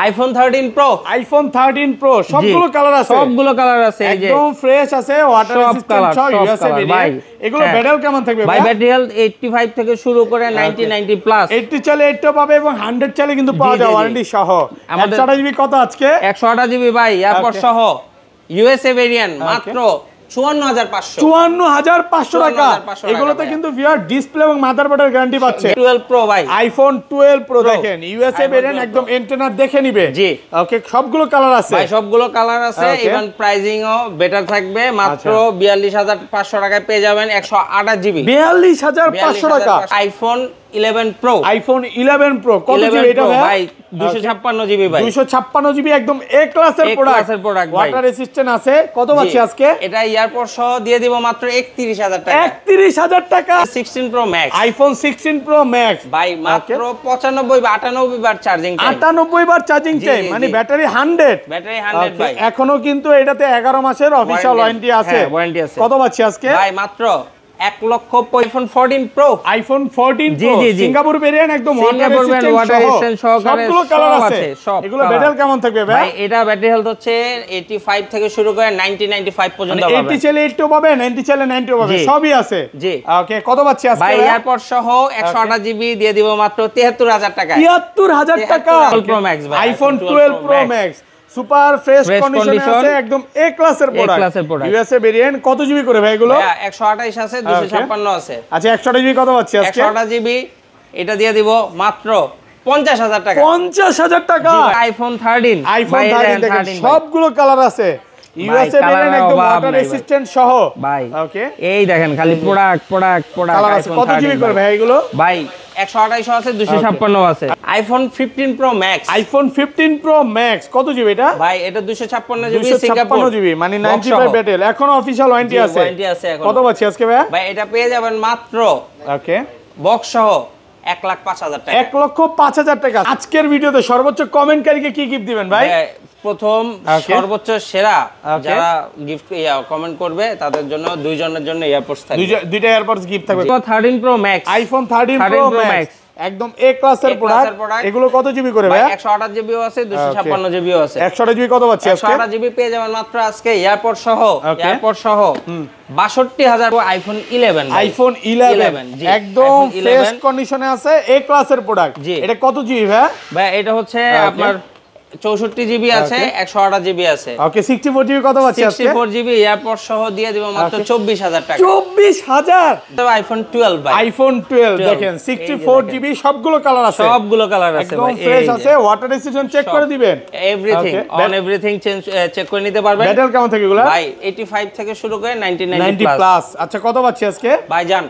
IPhone 13 pro, iPhone 13 pro সবগুলো colour আছে, সবগুলো কালার আছে, এই যে একদম ফ্রেশ আছে, ওয়াটার রেজিস্ট্যান্ট সহ ইউএসএ ভেরিয়েন্ট। এগুলো ব্যাটারি কেমন থাকবে ভাই? ব্যাটারি হেলথ 85 থেকে শুরু করে 90 প্লাস, 80 চলে 80 পাবে এবং 100 চলে কিন্তু পাওয়া যায় ওয়ারেন্টি সহ। আমাদের 128 জিবি কত আজকে? 128 জিবি ভাই, এয়ারপড সহ ইউএসএ ভেরিয়েন্ট মাত্র 54500 টাকা। এগুলোতে কিন্তু ভিআর ডিসপ্লে এবং মাদারবোর্ডের গ্যারান্টি পাচ্ছে। 12 প্রো ভাই, আইফোন 12 প্রো দেখেন ইউএসএ ভেরিয়েন্ট, একদম এন্টেনা দেখে নিবে। জি ওকে, সবগুলো কালার আছে ভাই, সবগুলো কালার আছে, ইভেন প্রাইসিং ও বেটার থাকবে। মাত্র 42500 টাকায় পেয়ে যাবেন 128 জিবি। 42500 টাকা আইফোন 11 প্রো, আইফোন 11 প্রো কত জিবি এটা ভাই? 256 জিবি ভাই, 256 জিবি, একদম এ ক্লাসের প্রোডাক্ট। ওয়াটার রেজিস্ট্যান্ট আছে। কত পাচ্ছি আজকে? এটা এয়ারপড সহ দিয়ে দিব মাত্র 31000 টাকা। 31000 টাকা। 16 pro max, iPhone 16 pro max ভাই মাত্র 95 বা 98 বার চার্জিং টাইম, 98 বার চার্জিং টাইম, মানে ব্যাটারি 100, ব্যাটারি 100 ভাই। এখনো কিন্তু এটাতে 11 মাসের অফিশিয়াল ওয়ারেন্টি আছে। ওয়ারেন্টি আছে। কত পাচ্ছি আজকে ভাই? মাত্র 1 লক্ষ। IPhone 14 pro, iPhone 14 pro Singapore variant, একদম ওয়াটার রেজিস্ট্যান্ট সহ সবগুলো কালার আছে। এগুলো ব্যাটারি কেমন থাকবে ভাই? এটা ব্যাটারি হেলথ হচ্ছে 85 থেকে শুরু করে 95 পর্যন্ত পাবেন। 80 চলে 80 পাবে, 90 চলে 90 পাবে, সবই আছে। জি ওকে, কত পাচ্ছি আজকে ভাই? এয়ারপড সহ 128 জিবি দিয়ে দিব মাত্র 73000 টাকা। 73000 টাকা। 12 প্রো ম্যাক্স ভাই, iPhone 12 pro max super fresh কন্ডিশনে আছে, একদম এ ক্লাসের প্রোডাক্ট। ইউএসএ ভেরিয়েন্ট কত জিবি করে ভাই এগুলো? 128 আছে, 256 আছে। আচ্ছা, 128 জিবি কত পাচ্ছি আজকে? 128 জিবি এটা দিয়ে দিব মাত্র 50000 টাকা। 50000 টাকা। আইফোন 13, আইফোন 13 দেখেন সবগুলো কালার আছে, ইউএসএ ভেরিয়েন্ট, একদম ওয়াটার রেজিস্ট্যান্ট সহ ভাই। ওকে, এই দেখেন খালি প্রোডাক্ট কালার আছে। কত জিবি করে ভাই এগুলো? ভাই 128 আছে, 256 আছে। IPhone 15 pro max, iPhone 15 pro max কত জিবি এটা? ভাই এটা 256 জিবি, 256 জিবি, মানে 95 ব্যাটারি, এখনো অফিশিয়াল ওয়ারেন্টি আছে। কত পাচ্ছি আজকে ভাই? ভাই এটা পেয়ে যাবেন মাত্র ওকে বক্স সহ 1,05,000 টাকা। 1,05,000 টাকা। আজকের ভিডিওতে সর্বোচ্চ কমেন্টকারীকে কি গিফট দিবেন ভাই? প্রথম সর্বোচ্চ সেরা যারা গিফট কমেন্ট করবে তাদের জন্য দুইজনের জন্য এয়ারপডস থাকবে, দুইটা এয়ারপডস গিফট থাকবে। 13 pro max, iPhone 13 pro max, একদম এ ক্লাসের প্রোডাক্ট। এগুলো কত জিবি করে ভাই? 128 জিবিও আছে, 256 জিবিও আছে। 128 জিবি কত পাচ্ছি আজকে? 128 জিবি পেয়ে যাবেন মাত্র আজকে এয়ারপড সহ 62000। আইফোন 11, আইফোন 11 একদম ফ্রেশ কন্ডিশনে আছে, এ ক্লাসের প্রোডাক্ট। এটা কত জিবি ভাই? ভাই এটা হচ্ছে আপনার 64 জিবি আছে, 128 জিবি আছে। ওকে, 64 জিবি কত পাচ্ছি আজকে? 64 জিবি এয়ারপড সহ দিয়ে দিব মাত্র 24000 টাকা। 24000। তবে আইফোন 12 ভাই, আইফোন 12 দেখেন 64 জিবি, সবগুলো কালার আছে, সবগুলো কালার আছে একদম ফ্রেশ আছে। ওয়াটার রেজিস্ট্যান্ট চেক করে দিবেন, এভরিথিং অন এভরিথিং চেক করে নিতে পারবেন। ব্যাটারি কেমন থাকে এগুলা? ভাই 85 থেকে শুরু করে 90 প্লাস। আচ্ছা, কত পাচ্ছি আজকে ভাই? জান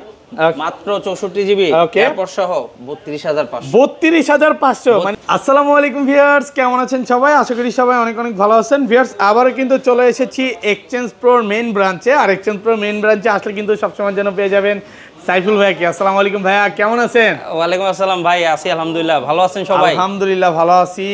মাত্র 64 জিবি এয়ারপড সহ 32500। 32500। মানে আসসালামু আলাইকুম ভিউয়ার্স, কেমন আছেন সবাই? আশা করি সবাই অনেক অনেক ভালো আছেন। ভিউয়ার্স, আবারও কিন্তু চলে এসেছি এক্সচেঞ্জ প্রোর মেইন ব্রাঞ্চে। আর এক্সচেঞ্জ প্রোর মেইন ব্রাঞ্চে আসলে কিন্তু সবসময়ের জন্য পেয়ে যাবেন সাইফুল ভাইকে। আসসালামু আলাইকুম ভাইয়া, কেমন আছেন? ওয়ালাইকুম আসসালাম ভাই, আছি আলহামদুলিল্লাহ। ভালো আছেন সবাই? আলহামদুলিল্লাহ ভালো আছি।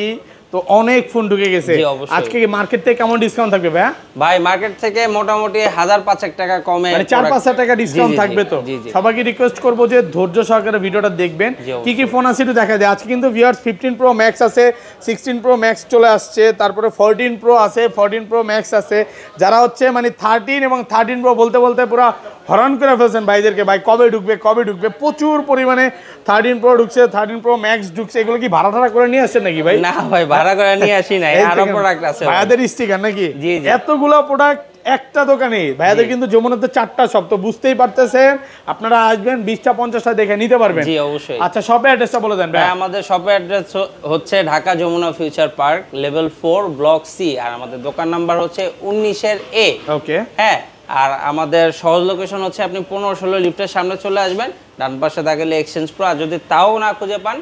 তো অনেক ফোন ঢুকে গেছে, আজকে মার্কেট থেকে কেমন ডিসকাউন্ট থাকবে ভাই? ভাই মার্কেট থেকে মোটামুটি 1000-500 টাকা কমে, মানে 4-5 টাকা ডিসকাউন্ট থাকবে। তো সবাইকে রিকোয়েস্ট করবো যে ধৈর্য সহকারে ভিডিওটা দেখবেন। কি কি ফোন আছে একটু দেখা যায়। আজকে কিন্তু ভিউয়ার্স 15 প্রো ম্যাক্স আছে, 16 প্রো ম্যাক্স চলে আসছে, তারপরে 14 প্রো আছে, 14 প্রো ম্যাক্স আছে। যারা হচ্ছে মানে 13 এবং 13 প্রো বলতে বলতে পুরো হরান করে ফেলছেন ভাইদেরকে, ভাই কবে ঢুকবে কবে ঢুকবে। প্রচুর পরিমাণে 13 প্রো ঢুকছে, 13 প্রো ম্যাক্স ঢুকছে। এগুলো কি ভাড়া টাড়া করে নিয়ে আসছেন নাকি ভাই? না ভাই, ভাড়া করে নিয়ে আসি নাই, আরো প্রোডাক্ট আছে ভাইয়াদের স্টিকার নাকি? এতগুলো প্রোডাক্ট একটা দোকানে, ভাইয়াদের কিন্তু যমুনাতে 4টা শপ। তো বুঝতেই পারতেছেন, আপনারা আসবেন 20টা 50টা দেখে নিতে পারবেন। জি অবশ্যই। আচ্ছা, শপের অ্যাড্রেসটা বলে দেন ভাই। আমাদের শপের অ্যাড্রেস হচ্ছে Dhaka Jamuna future park, level 4, block C. আর আমাদের দোকান নাম্বার হচ্ছে 19 এ। ওকে, হ্যাঁ। আর আমাদের সহজ লোকেশন হচ্ছে আপনি 15-16 লিফটের সামনে চলে আসবেন, ডান পাশে থাকলে এক্সচেঞ্জ প্রো। আর যদি তাও না খুঁজে পান,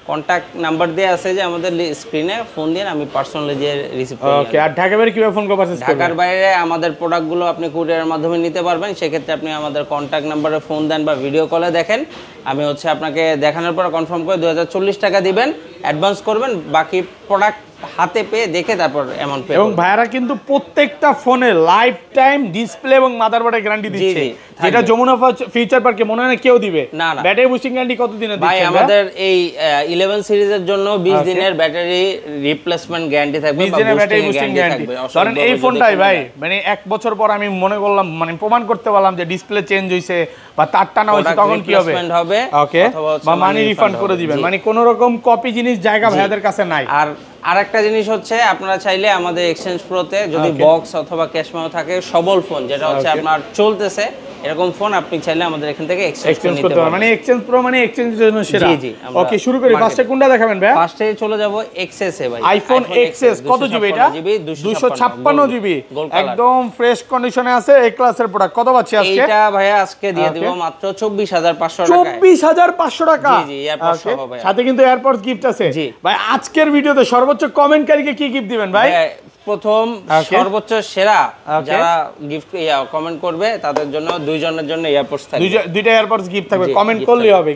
কন্টাক্ট নাম্বার দেয়া আছে যে আমাদের স্ক্রিনে, ফোন দিন, আমি পার্সোনালি যে রিসিভ করি। ওকে, আর ঢাকার বাইরে কিভাবে ফোন করব? ঢাকার বাইরে আমাদের প্রোডাক্টগুলো আপনি কুরিয়ারের মাধ্যমে নিতে পারবেন। সেক্ষেত্রে আপনি আমাদের কন্টাক্ট নাম্বারে ফোন দেন বা ভিডিও কলে দেখেন। আমি হচ্ছে আপনাকে দেখানোর পর কনফার্ম করে 2040 টাকা দিবেন, অ্যাডভান্স করবেন, বাকি প্রোডাক্ট হাতে পেয়ে দেখে তারপর অ্যামাউন্ট পে। এবং ভাইয়ারা কিন্তু প্রত্যেকটা ফোনে লাইফ টাইম ডিসপ্লে এবং মাদারবোর্ডের গ্যারান্টি দিচ্ছে, যেটা যমুনা ফিউচার পার্কে মনে হয় না কেউ দিবে না। ব্যাটারি বুস্টিং গ্যারান্টি কত দিনের ভাই? আমাদের এই 11 সিরিজের জন্য 20 দিনের ব্যাটারি রিপ্লেসমেন্ট গ্যারান্টি থাকবে, 20 দিনের ব্যাটারি বুস্টিং গ্যারান্টি। কারণ এই ফোনটাই ভাই মানে 1 বছর পর আমি মনে করলাম, মানে প্রমাণ করতে পারলাম যে ডিসপ্লে চেঞ্জ হইছে বা তার টানা হইছে, তখন কি হবে? ওকে, বা মানি রিফান্ড করে দিবেন, মানে কোনো রকম কপি জিনিস জায়গা ভাইয়াদের কাছে নাই। আর আরেকটা জিনিস হচ্ছে, আপনারা চাইলে আমাদের এক্সচেঞ্জ প্রোতে যদি বক্স অথবা ক্যাশ মেমো থাকে, সবল ফোন যেটা হচ্ছে আপনার চলতেছে এরকম ফোন, আপনি চাইলে আমাদের এখান থেকে এক্সচেঞ্জ করতে পারবেন। মানে এক্সচেঞ্জ প্রো মানে এক্সচেঞ্জের জন্য সেরা। জি। ওকে, শুরু করি। ফার্স্টে কোনটা দেখাবেন ভাই? ফার্স্টে চলে যাব এক্সএস এ ভাই। আইফোন এক্সএস কত জিবি এটা? 256 জিবি, একদম ফ্রেশ কন্ডিশনে আছে, এ ক্লাসের প্রোডাক্ট। কত পাচ্ছি আজকে? এটা ভাই আজকে দিয়ে দিব মাত্র 24500 টাকা। 24500 টাকা। জি এয়ারপডস সহ ভাই। সাথে কিন্তু এয়ারপডস গিফট আছে। ভাই আজকের ভিডিওতে সর্বোচ্চ কমেন্টকারীকে কি গিফট দিবেন ভাই? প্রথম সর্বোচ্চ সেরা যারা গিফট কমেন্ট করবে তাদের জন্য দুইজনের জন্য এয়ারপডস থাকবে, দুইটা এয়ারপডস গিফট থাকবে। কমেন্ট করলেই হবে,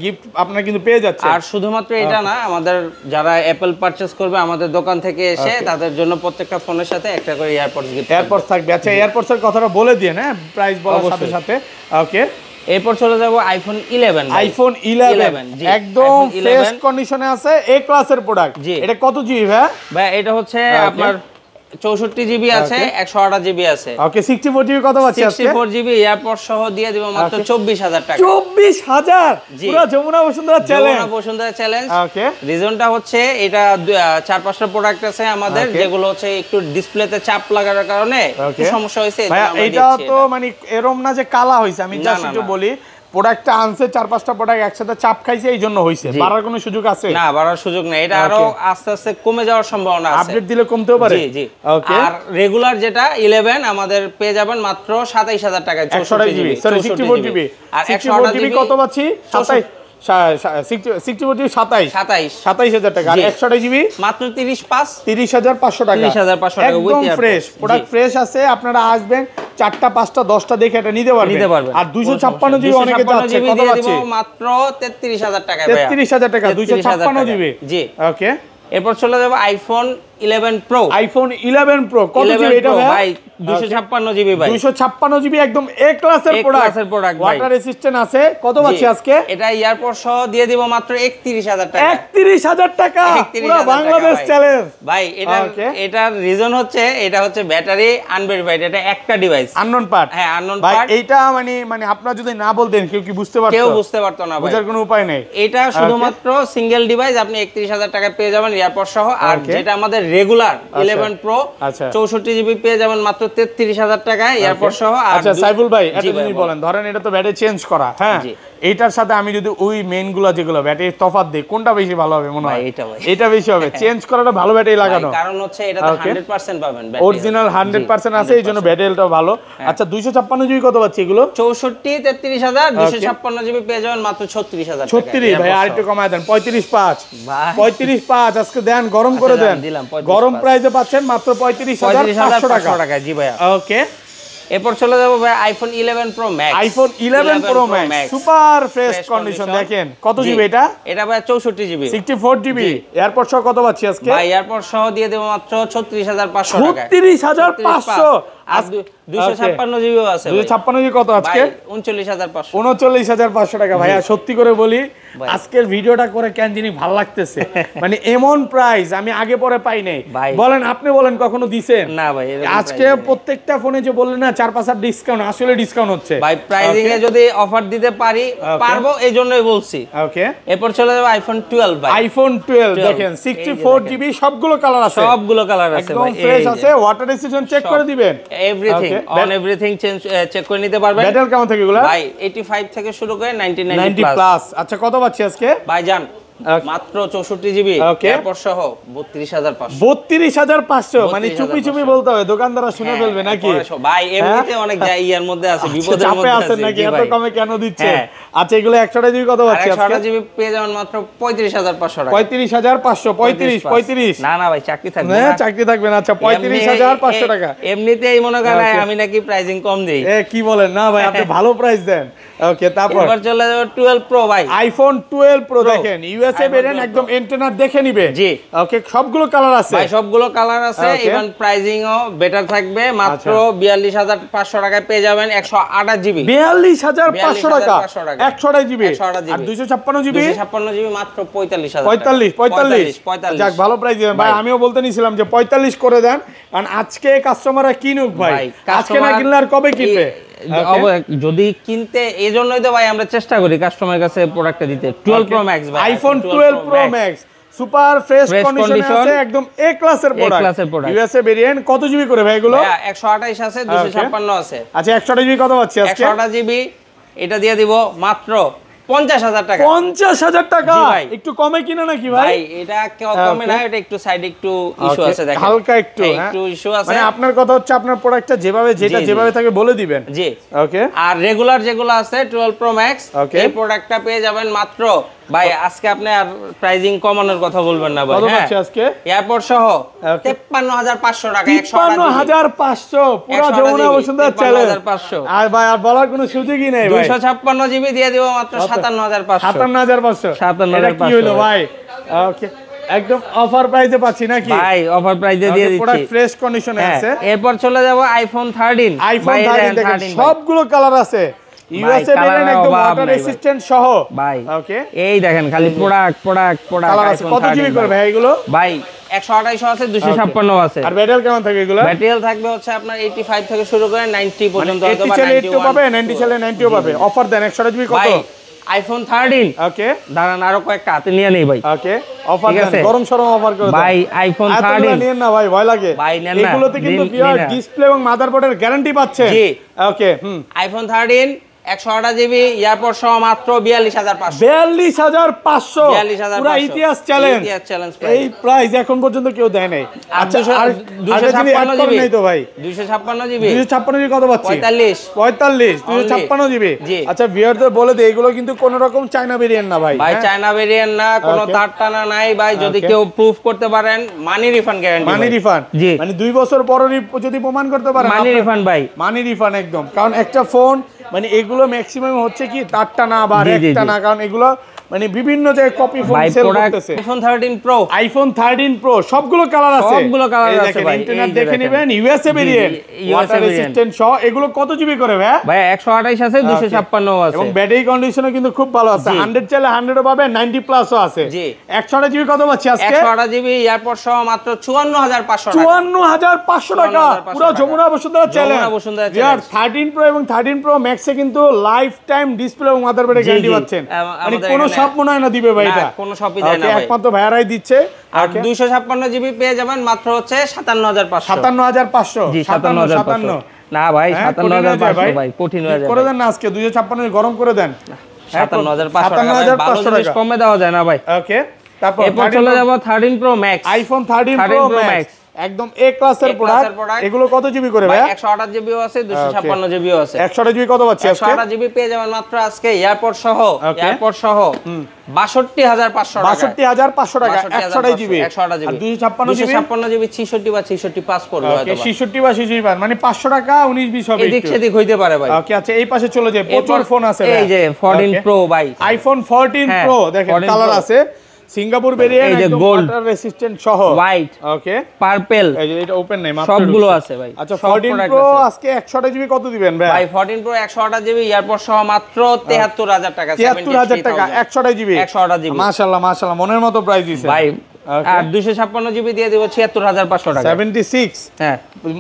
গিফট আপনারা কিন্তু পেয়ে যাচ্ছেন। আর শুধুমাত্র এটা না, আমাদের যারা অ্যাপল পারচেজ করবে আমাদের দোকান থেকে এসে, তাদের জন্য প্রত্যেকটা ফোনের সাথে একটা করে এয়ারপডস গিফট থাকবে। আচ্ছা, এয়ারপডস এর কথাটা বলে দিন, হ্যাঁ, প্রাইস বলার সাথে সাথে। ওকে, এরপর চলে যাব আইফোন 11। আইফোন 11 একদম ফ্রেশ কন্ডিশনে আছে, এ ক্লাসের প্রোডাক্ট। এটা কত জিবি ভাই? এটা হচ্ছে আপনার 64 জিবি আছে, 128 জিবি আছে। ওকে, 64 জিবি কত পাচ্ছি আজকে? 64 জিবি এয়ারপড সহ দিয়ে দিব মাত্র 24000 টাকা। 24000 পুরো যমুনা বসুন্ধরা চ্যালেঞ্জ। যমুনা বসুন্ধরা চ্যালেঞ্জ। ওকে, রিজনটা হচ্ছে এটা 4-5টা প্রোডাক্ট আছে আমাদের, যেগুলো হচ্ছে একটু ডিসপ্লেতে চাপ লাগার কারণে একটু সমস্যা হয়েছে। এটা তো মানে এরকম না যে কালা হইছে, আমি জাস্ট একটু বলি, প্রোডাক্টটা আনছে 4-5টা প্রোডাক্ট একসাথে চাপ খাইছে, এই জন্য হইছে। বাড়ার কোনো সুযোগ আছে? না, বাড়ার সুযোগ নেই। এটা আরো আস্তে আস্তে কমে যাওয়ার সম্ভাবনা আছে, আপডেট দিলে কমতেও পারে। জি ওকে। আর রেগুলার যেটা 11 আমাদের পেয়ে যাবেন মাত্র 27000 টাকায়, 64 জিবি, সরি 64 জিবি। আর 128 জিবি কত পাচ্ছি? 27000 টাকা। আর 128 জিবি মাত্র 30500 টাকা। 30500 টাকা একদম ফ্রেশ প্রোডাক্ট, ফ্রেশ আছে। আপনারা আসবেন 4টা 5টা 10টা দেখে এটা নিতে পারবেন। আর 256 জিবি অনেকে যাচ্ছে, কত পাচ্ছি? মাত্র 33000 টাকা। 33000 টাকা 256 জিবি। জি ওকে, এরপর চলে যাব আইফোন 11 প্রো। আইফোন 11 প্রো কত জিবি এটা ভাই? 256 জিবি ভাই। 256 জিবি, একদম এ ক্লাসের প্রোডাক্ট। ওয়াটার রেসিস্ট্যান্ট আছে। কত পাচ্ছি আজকে? এটা এয়ারপড সহ দিয়ে দিব মাত্র 31000 টাকা। 31000 টাকা, পুরো বাংলাদেশ চ্যালেঞ্জ ভাই। এটার রিজন হচ্ছে, এটা হচ্ছে ব্যাটারি আনভেরিফাইড, এটা একটা ডিভাইস, আননোন পার্ট। হ্যাঁ, আননোন পার্ট। এইটা মানে আপনারা যদি না বলতেন কেউ কি বুঝতে পারতো? কেউ বুঝতে পারতো না ভাই, বোঝার কোনো উপায় নেই। এটা শুধুমাত্র সিঙ্গেল ডিভাইস, আপনি 31000 টাকা পেয়ে যাবেন এয়ারপড সহ। আর যেটা আমাদের রেগুলার 11 প্রো 64 জিবি পেয়ে যাবেন মাত্র 33000 টাকায় এয়ারপড সহ। আচ্ছা সাইফুল ভাই, এটা যদি বলেন, ধরেন এটা তো ব্যাটারি চেঞ্জ করা, হ্যাঁ, এইটার সাথে আমি যদি ওই মেইন গুলো যেগুলো ব্যাটারি তফাৎ দেই, কোনটা বেশি ভালো হবে মনে হয়? এটা বেশি হবে। চেঞ্জ করাটা ভালো ব্যাটারি লাগানো, কারণ হচ্ছে এটাতে 100% পাবেন ব্যাটারি, অরিজিনাল 100% আছে, এইজন্য ব্যাটারিটাও ভালো। আচ্ছা 256 জিবি কত পাচ্ছি এগুলো? 64 33000, 256 জিবি পেয়ে যাবেন মাত্র 36000 টাকা। 36 ভাই, আর একটু কমায় দেন, 35.5 35.5 আজকে দেন, গরম করে দেন। গরম প্রাইসে পাচ্ছেন মাত্র 35500 টাকা। জি ভাইয়া। ওকে, এরপর চলে যাব ভাই iPhone 11 pro max. IPhone 11 pro max super fresh condition. দেখেন কত জিবি এটা? এটা ভাই 64 জিবি, 64 জিবি। এয়ারপড সহ কত পাচ্ছি আজকে? ভাই এয়ারপড সহ দিয়ে দেব মাত্র 36500 টাকা। 36500। আর 256 জিবিও আছে। 256 জিবি কত আজকে? 39500। 39500 টাকা। ভাইয়া সত্যি করে বলি, আজকের ভিডিওটা করে কেন জানি ভালো লাগতেছে। মানে এমন প্রাইস আমি আগে পরে পাই নাই। বলেন, আপনি বলেন কখনো দিছেন? না ভাই, আজকে প্রত্যেকটা ফোনে যে বললেন না 4-5 ডিসকাউন্ট, আসলে ডিসকাউন্ট হচ্ছে ভাই। প্রাইসিং এ যদি অফার দিতে পারবো এইজন্যই বলছি। ওকে, এরপর চলে যাব আইফোন 12 ভাই। আইফোন 12 দেখেন 64 জিবি, সবগুলো কালার আছে, সবগুলো কালার আছে ভাই, একদম ফ্রেশ আছে। ওয়াটার রেসিস্ট্যান্ট চেক করে দিবেন, এভরিথিং অন এভরিথিং চেক করে নিতে পারবেন। ব্যাটারি কেমন থাকে এগুলা? ভাই 85 থেকে শুরু করে 90 প্লাস। আচ্ছা কত পাচ্ছি আজকে ভাই জান? মাত্র 64 জিবি এরপর সহ 32500। 32500 মানে চুপি চুপি বলতে হবে, দোকানদাররা শুনে ফেলবে নাকি? ভাই এমনিতে অনেক ইয়ার মধ্যে আছে, বিপদের মধ্যে আছে নাকি? এত কমে কেন দিচ্ছে? আচ্ছা এগুলো 100 জিবি কত পাচ্ছি আজকে? 100 জিবি পেয়ে যাবেন মাত্র 35500 টাকা। 35500 35 না না ভাই, চাকরি থাকবে না, চাকরি থাকবে না। আচ্ছা 35500 টাকা। এমনিতেই মনে করেন আমি নাকি প্রাইসিং কম দেই। কি বলেন? না ভাই, আপনি ভালো প্রাইস দেন। ওকে, তারপর এবার চলে যাব 12 প্রো ভাই। আইফোন 12 প্রো দেখেন, ইউএসএ ভেরিয়েন্ট একদম এন্টেনার দেখে নিবে। জি ওকে, সবগুলো কালার আছে ভাই, সবগুলো কালার আছে, ইভেন প্রাইজিংও বেটার থাকবে। মাত্র 42500 টাকায় পেয়ে যাবেন 128 জিবি। 42500 টাকা 128 জিবি আর 256 জিবি। 256 জিবি মাত্র 45000 45 যাক, ভালো প্রাইস দিবেন ভাই। আমিও বলতে নিছিলাম যে 45 করে দেন, কারণ আজকে কাস্টমাররা কিনুক ভাই, আজকে না কিনলে আর কবে কিনবে? যদি কিনতে, এই জন্যই তো ভাই আমরা চেষ্টা করি কাস্টমারের কাছে প্রোডাক্টটা দিতে। 12 প্রো ম্যাক্স ভাই, iPhone 12 pro max super fresh কন্ডিশনে আছে, একদম এ ক্লাসের প্রোডাক্ট। ইউএসএ ভেরিয়েন্ট কত জিবি করে ভাই এগুলো? 128 আছে, 256 আছে। আচ্ছা, 128 জিবি কত পাচ্ছি আজকে? 128 জিবি এটা দিয়ে দিব মাত্র 50000 টাকা। 50000 টাকা একটু কমে কিনা নাকি ভাই? ভাই এটা কমে না, এটা একটু সাইডে একটু ইস্যু আছে, দেখেন হালকা একটু ইস্যু আছে। মানে আপনার কথা হচ্ছে আপনার প্রোডাক্টটা যেভাবে থাকে বলে দিবেন। জি ওকে। আর রেগুলার যেগুলো আছে 12 প্রো ম্যাক্স, এই প্রোডাক্টটা পেয়ে যাবেন মাত্র, ভাই আজকে আপনি আর প্রাইজিং কমানোর কথা বলবেন না ভাই। হ্যাঁ আজকে এয়ারপোর্ট সহ 53500 টাকা। 53500 পুরো যমুনা বসুন্ধরা চ্যালেঞ্জ। আর ভাই আর বলার কোনো সুযোগই নেই ভাই। 256 জিবি দিয়ে দিব মাত্র 57500। 57500 এটা কি হলো ভাই? ওকে, একদম অফার প্রাইসে পাচ্ছি নাকি ভাই? অফার প্রাইসে দিয়ে দিচ্ছি, প্রোডাক্ট ফ্রেশ কন্ডিশনে আছে। এরপর চলে যাব আইফোন 13। আইফোন 13 দেখেন সবগুলো কালার আছে, ইউএসএ ভেরিয়েন্ট একদম ওয়াটার রেসিস্ট্যান্ট সহ ভাই। ওকে, এই দেখেন খালি প্রোডাক্ট কালার আছে। কত জিবি করে ভাই এগুলো? ভাই 128 আছে, 256 আছে। আর ব্যাটারি কেমন থাকে এগুলো? ব্যাটারি থাকবে হচ্ছে আপনার 85 থেকে শুরু করে 90 পর্যন্ত, হয়তো বা 90 পাবে, 90 চলে 90 পাবে। অফার দেন 128 জিবি কত? আইফোন 13। ওকে, দাঁড়ান আরো কয়েকটা হাতে নিয়ে নেই ভাই। ওকে, অফার দেন, গরম সরম অফার করে দেন ভাই। আইফোন 13 নিয়েন না ভাই, ভয় লাগে ভাই, নেন না। এগুলোতে কিন্তু ভিআর ডিসপ্লে এবং মাদারবোর্ডের গ্যারান্টি পাচ্ছেন। জি ওকে। আইফোন 13 128 জিবি এয়ারপোর্ট সহ মাত্র 42500। 42500 পুরো ইতিহাস চ্যালেঞ্জ। এই প্রাইস এখন পর্যন্ত কেউ দেয় নাই। আচ্ছা, আর 256 জিবি নাই তো ভাই? 256 জিবি 256 জিবি কত পাচ্ছি? 45 256 জিবি। আচ্ছা, ভিউয়ারদের বলে দেই এগুলো কিন্তু কোন রকম চায়না ভেরিয়েন্ট না ভাই। ভাই চায়না ভেরিয়েন্ট না, কোনো তার টানা নাই ভাই। যদি কেউ প্রুফ করতে পারেন, মানি রিফান্ড গ্যারান্টি। মানি রিফান্ড? জি, মানে 2 বছর পরেই যদি প্রমাণ করতে পারেন, মানি রিফান্ড ভাই, মানি রিফান্ড একদম। কারণ একটা ফোন মানে এগুলো ম্যাক্সিমাম হচ্ছে কি তারটা না বা একটা না, কারণ এগুলো মানে বিভিন্ন জায়গায় কপি ফোন সেল করতেছে। আইফোন 13 প্রো, আইফোন 13 প্রো সবগুলো কালার আছে, সবগুলো কালার আছে ভাই। ইন্টারনেট দেখে নেবেন, ইউএসএ ভেরিয়েন্ট, ওয়াটার রেসিস্ট্যান্ট সহ। এগুলো কত জিবি করে ভাই? ভাই 128 আছে, 256 আছে, এবং ব্যাটারি কন্ডিশনও কিন্তু খুব ভালো আছে। 100 চাইলে 100 ও পাবে, 90 প্লাসও আছে। জি, 128 জিবি কত পাচ্ছি আজকে? 128 জিবি এয়ারপোর্ট সহ মাত্র 54500 টাকা। 54500 টাকা পুরো যমুনা বসুন্ধরা চ্যালেঞ্জ। 13 প্রো এবং 13 প্রো ম্যাক্সে কিন্তু লাইফ টাইম ডিসপ্লে এবং মাদারবোর্ডের গ্যারান্টি পাচ্ছেন। মানে কোনো সব মনে হয় না দিবে ভাই, এটা কোনো শপই দেয় না ভাই, একমাত্র ভাইয়ারাই দিচ্ছে। আর 256 জিবি পেয়ে যাবেন মাত্র হচ্ছে 57500। 57500 জি, 57 না ভাই, 57500 ভাই কঠিন হয়ে যাবে। করে দেন না আজকে 256 গরম করে দেন। 57500 ভালো জিনিস কমে দেওয়া যায় না ভাই। ওকে, তারপর এরপর চলে যাব 13 pro max. IPhone 13 pro max একদম এ ক্লাসের প্রোডাক্ট। এগুলো কত জিবি করে ভাই? 128 জিবিও আছে, 256 জিবিও আছে। 128 জিবি কত পাচ্ছি আজকে? 128 জিবি পেয়ে যাবেন মাত্র আজকে এয়ারপোর্ট সহ 62500 টাকা। 62500 টাকা 128 জিবি। 128 জিবি, 256 জিবি 66 বা 66 পড়বে হয়তো। 66 বা 66 মানে 500 টাকা 19-20 হবে। এদিক সেদিক হইতে পারে ভাই। ওকে, আচ্ছা এই পাশে চলে যায়, প্রচুর ফোন আছে ভাই। এই যে 14 প্রো ভাই, আইফোন 14 প্রো দেখেন কালার আছে, সিঙ্গাপুর ভেরিয়েন্ট, এই যে গোল্ড, ওয়াটার রেসিস্ট্যান্ট সহ, হোয়াইট, ওকে, পার্পল, এই যে এটা ওপেন নাই মাত্র সবগুলো আছে ভাই। আচ্ছা 14 প্রো আজকে 128 জিবি কত দিবেন ভাই? ভাই 14 প্রো 128 জিবি এয়ারপোর্ট সহ মাত্র 73000 টাকা। 73000 টাকা 128 জিবি। 128 জিবি মাশাআল্লাহ মাশাআল্লাহ, মনের মতো প্রাইস দিয়েছে ভাই। আর 256 জিবি দিয়ে দিব 76500 টাকা। 76, হ্যাঁ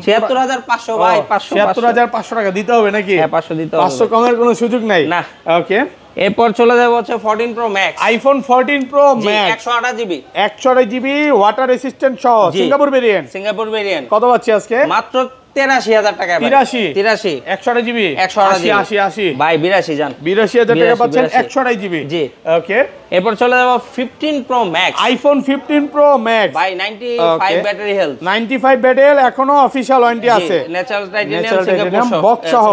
76500 ভাই, 76500 টাকা দিতে হবে নাকি? হ্যাঁ 500 দিতে হবে, 500 কমের কোনো সুযোগ নাই না। ওকে, এরপর চলে যাব হচ্ছে 14 pro max. IPhone 14 pro max 128 GB, 128 GB water resistant সহ, সিঙ্গাপুর ভেরিয়েন্ট। সিঙ্গাপুর ভেরিয়েন্ট কত পাচ্ছি আজকে? মাত্র 83000 টাকা ভাই। 83 128 জিবি 80 ভাই 82 জান, 82000 টাকা পাচ্ছেন 128 জিবি। জি, ওকে। এরপর চলে যাব 15 pro max. IPhone 15 pro max ভাই 95 ব্যাটারি হেলথ, 95 ব্যাটারি, এখনো অফিশিয়াল ওয়ারেন্টি আছে। ন্যাচারাল টাইটানিয়াম সিঙ্গাপুর বক্স সহ।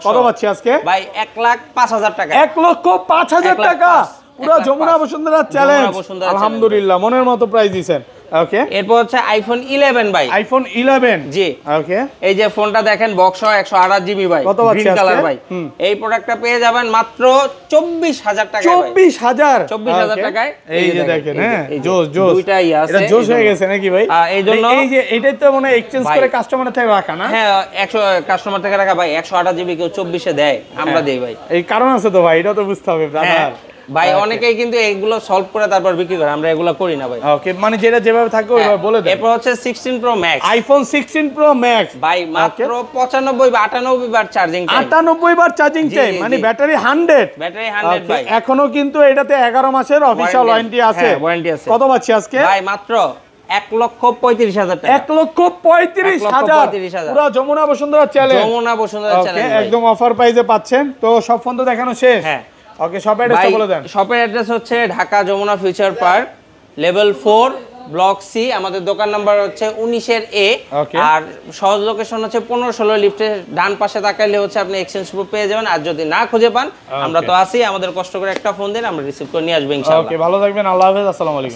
কত পাচ্ছি আজকে? ভাই 1,05,000 টাকা। 1,05,000 টাকা পুরো যমুনা বসুন্ধরা চ্যালেঞ্জ। আলহামদুলিল্লাহ, মনের মতো প্রাইস দিবেন। ওকে, এরপর হচ্ছে আইফোন 11 ভাই, আইফোন 11 জি ওকে। এই যে ফোনটা দেখেন বক্স 128 জিবি ভাই, কত পাচ্ছি গ্রিন কালার আজকে? ভাই। এই প্রোডাক্টটা পেয়ে যাবেন মাত্র 24000 টাকায় ভাই, 24000 24000 টাকায়। এই যে দেখেন, হ্যাঁ জোস জোস, দুইটাই আছে, এটা জোস হয়ে গেছে নাকি ভাই? এই জন্য এই যে এটাই তো মানে এক্সচেঞ্জ করে কাস্টমারের থেকে রাখা না? হ্যাঁ 100 কাস্টমার থেকে রাখা ভাই, 128 জিবি কেউ 24 এ দেয়, আমরা দেই ভাই। এই কারণ আছে তো ভাই, এটা তো বুঝতে হবে ব্রাদার। ভাই অনেকেই কিন্তু এগুলো সলভ করে তারপর বিক্রি করে, আমরা এগুলো করি না ভাই। ওকে, মানে যেটা যেভাবে থাকে ওইভাবে বলে দেন। এরপর হচ্ছে 16 pro max, iPhone 16 pro max ভাই মাত্র 95 বা 98 বার চার্জিং টাইম, 98 বার চার্জিং টাইম, মানে ব্যাটারি 100, ব্যাটারি 100 ভাই। এখনো কিন্তু এটাতে 11 মাসের অফিশিয়াল ওয়ারেন্টি আছে। ওয়ারেন্টি আছে। কত পাচ্ছি আজকে ভাই মাত্র 1,35,000 টাকা, 1,35,000 পুরো যমুনা বসুন্ধরা চ্যালেঞ্জ, যমুনা বসুন্ধরা চ্যালেঞ্জ একদম অফার প্রাইসে পাচ্ছেন। তো সব ফোন তো দেখানো শেষ। হ্যাঁ ওকে, শপ অ্যাড্রেসটা বলে দেন। শপের অ্যাড্রেস হচ্ছে Dhaka Jamuna future park, level 4 block C. আমাদের দোকান নাম্বার হচ্ছে 19 এর এ। আর সহজ লোকেশন হচ্ছে 15-16 লিফটের ডান পাশে তাকাইলে হচ্ছে আপনি এক্সচেঞ্জ প্রো পেয়ে যাবেন। আর যদি না খুঁজে পান, আমরা তো আছি, আমাদের কষ্ট করে একটা ফোন দিন, আমরা রিসিভ করে নিয়ে আসবো ইনশাআল্লাহ। ওকে, ভালো থাকবেন, আল্লাহ হাফেজ, আসসালামু আলাইকুম।